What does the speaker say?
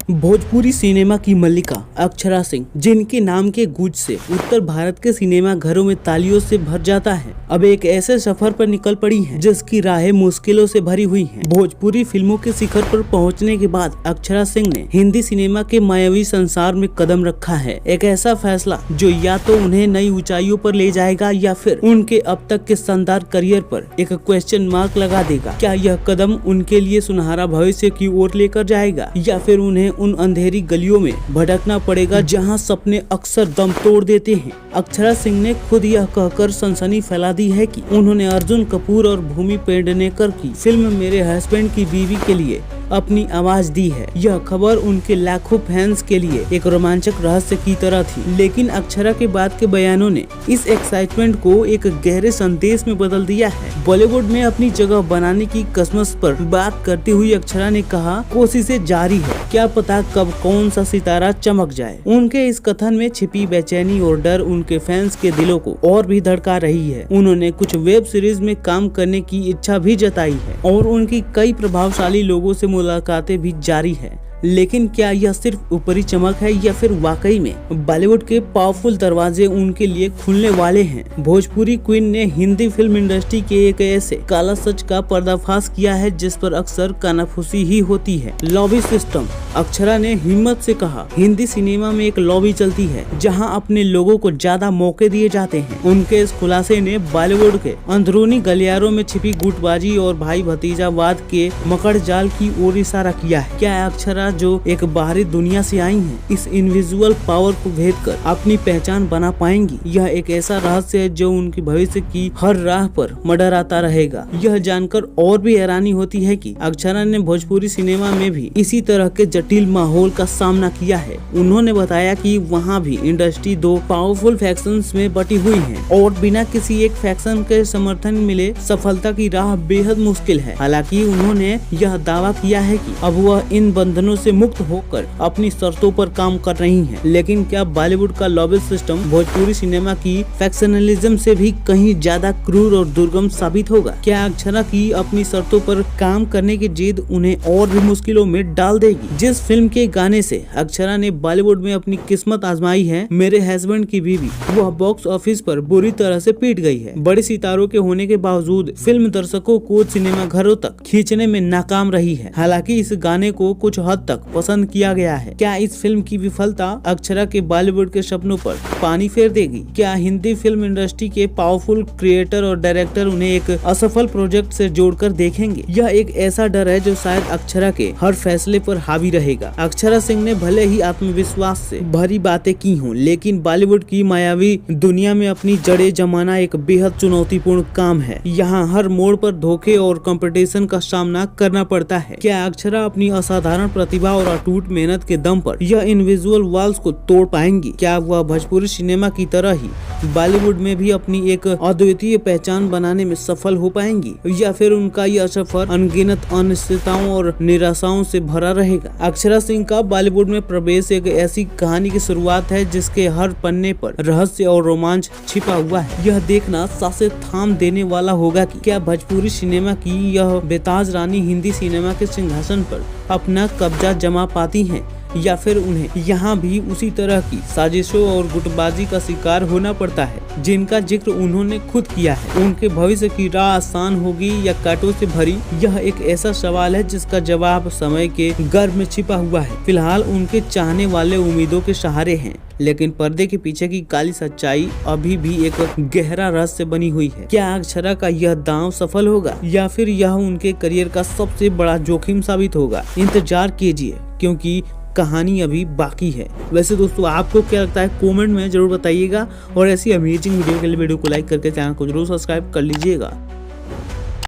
Bhojpuri cinema की मल्लिका अक्षरा सिंह, जिनके नाम के गूंज से उत्तर भारत के सिनेमा घरों में तालियों से भर जाता है, अब एक ऐसे सफर पर निकल पड़ी हैं जिसकी राहें मुश्किलों से भरी हुई हैं। भोजपुरी फिल्मों के शिखर पर पहुंचने के बाद अक्षरा सिंह ने हिंदी सिनेमा के मायावी संसार में कदम रखा है। एक ऐसा फैसला जो या तो उन्हें नई ऊंचाइयों पर ले जाएगा या फिर उनके अब तक के शानदार करियर पर एक क्वेश्चन मार्क लगा देगा। क्या यह कदम उनके लिए सुनहरा भविष्य की ओर लेकर जाएगा या फिर उन्हें उन अंधेरी गलियों में भटकना पड़ेगा जहां सपने अक्सर दम तोड़ देते हैं। अक्षरा सिंह ने खुद यह कहकर सनसनी फैला दी है कि उन्होंने अर्जुन कपूर और भूमि पेडनेकर की फिल्म मेरे हस्बैंड की बीवी के लिए अपनी आवाज दी है। यह खबर उनके लाखों फैंस के लिए एक रोमांचक रहस्य की तरह थी, लेकिन अक्षरा के बाद के बयानों ने इस एक्साइटमेंट को एक गहरे संदेश में बदल दिया है। बॉलीवुड में अपनी जगह बनाने की कसमस पर बात करते हुए अक्षरा ने कहा, कोशिशें जारी है, क्या पता कब कौन सा सितारा चमक जाए। उनके इस कथन में छिपी बेचैनी और डर उनके फैंस के दिलों को और भी धड़का रही है। उन्होंने कुछ वेब सीरीज में काम करने की इच्छा भी जताई है और उनकी कई प्रभावशाली लोगों से मुलाकातें भी जारी है। लेकिन क्या यह सिर्फ ऊपरी चमक है या फिर वाकई में बॉलीवुड के पावरफुल दरवाजे उनके लिए खुलने वाले हैं। भोजपुरी क्वीन ने हिंदी फिल्म इंडस्ट्री के एक ऐसे काला सच का पर्दाफाश किया है जिस पर अक्सर कानाफूसी ही होती है, लॉबी सिस्टम। अक्षरा ने हिम्मत से कहा, हिंदी सिनेमा में एक लॉबी चलती है जहां अपने लोगों को ज्यादा मौके दिए जाते हैं। उनके इस खुलासे ने बॉलीवुड के अंदरूनी गलियारों में छिपी गुटबाजी और भाई भतीजावाद के मकड़ जाल की ओर इशारा किया है। क्या अक्षरा जो एक बाहरी दुनिया से आई हैं, इस इनविजुअल पावर को भेद कर अपनी पहचान बना पाएंगी? यह एक ऐसा रहस्य है जो उनकी भविष्य की हर राह पर मंडराता रहेगा। यह जानकर और भी हैरानी होती है कि अक्षरा ने भोजपुरी सिनेमा में भी इसी तरह के जटिल माहौल का सामना किया है। उन्होंने बताया कि वहाँ भी इंडस्ट्री दो पावरफुल फैक्शंस में बटी हुई है और बिना किसी एक फैक्शन के समर्थन मिले सफलता की राह बेहद मुश्किल है। हालांकि उन्होंने यह दावा किया है कि अब वह इन बंधनों से मुक्त होकर अपनी शर्तों पर काम कर रही हैं। लेकिन क्या बॉलीवुड का लॉबी सिस्टम भोजपुरी सिनेमा की फैक्शनलिज्म से भी कहीं ज्यादा क्रूर और दुर्गम साबित होगा? क्या अक्षरा की अपनी शर्तों पर काम करने की जिद उन्हें और भी मुश्किलों में डाल देगी? जिस फिल्म के गाने से अक्षरा ने बॉलीवुड में अपनी किस्मत आजमाई है, मेरे हस्बैंड की बीवी, वह बॉक्स ऑफिस पर बुरी तरह से पीट गई है। बड़े सितारों के होने के बावजूद फिल्म दर्शकों को सिनेमा घरों तक खींचने में नाकाम रही है। हालांकि इस गाने को कुछ हद तक पसंद किया गया है। क्या इस फिल्म की विफलता अक्षरा के बॉलीवुड के सपनों पर पानी फेर देगी? क्या हिंदी फिल्म इंडस्ट्री के पावरफुल क्रिएटर और डायरेक्टर उन्हें एक असफल प्रोजेक्ट से जोड़कर देखेंगे? यह एक ऐसा डर है जो शायद अक्षरा के हर फैसले पर हावी रहेगा। अक्षरा सिंह ने भले ही आत्मविश्वास से भरी बातें की हों, लेकिन बॉलीवुड की मायावी दुनिया में अपनी जड़ें जमाना एक बेहद चुनौतीपूर्ण काम है। यहाँ हर मोड़ पर धोखे और कंपटीशन का सामना करना पड़ता है। क्या अक्षरा अपनी असाधारण प्रतिभा और अटूट मेहनत के दम पर यह इनविजुअल वॉल्स को तोड़ पाएंगी? क्या वह भोजपुरी सिनेमा की तरह ही बॉलीवुड में भी अपनी एक अद्वितीय पहचान बनाने में सफल हो पाएंगी या फिर उनका यह सफर अनगिनत अनिश्चितताओं और निराशाओं से भरा रहेगा? अक्षरा सिंह का बॉलीवुड में प्रवेश एक ऐसी कहानी की शुरुआत है जिसके हर पन्ने पर रहस्य और रोमांच छिपा हुआ है। यह देखना सांसें थाम देने वाला होगा कि क्या भोजपुरी सिनेमा की यह बेताज रानी हिंदी सिनेमा के सिंहासन पर अपना कब्जा जमा पाती हैं या फिर उन्हें यहाँ भी उसी तरह की साजिशों और गुटबाजी का शिकार होना पड़ता है जिनका जिक्र उन्होंने खुद किया है। उनके भविष्य की राह आसान होगी या कांटों से भरी? यह एक ऐसा सवाल है जिसका जवाब समय के गर्भ में छिपा हुआ है। फिलहाल उनके चाहने वाले उम्मीदों के सहारे हैं, लेकिन पर्दे के पीछे की काली सच्चाई अभी भी एक गहरा रहस्य बनी हुई है। क्या अक्षरा का यह दांव सफल होगा या फिर यह उनके करियर का सबसे बड़ा जोखिम साबित होगा? इंतजार कीजिए, क्योंकि कहानी अभी बाकी है। वैसे दोस्तों, आपको क्या लगता है कमेंट में जरूर बताइएगा और ऐसी अमेजिंग वीडियो के लिए वीडियो को लाइक करके चैनल को जरूर सब्सक्राइब कर लीजिएगा।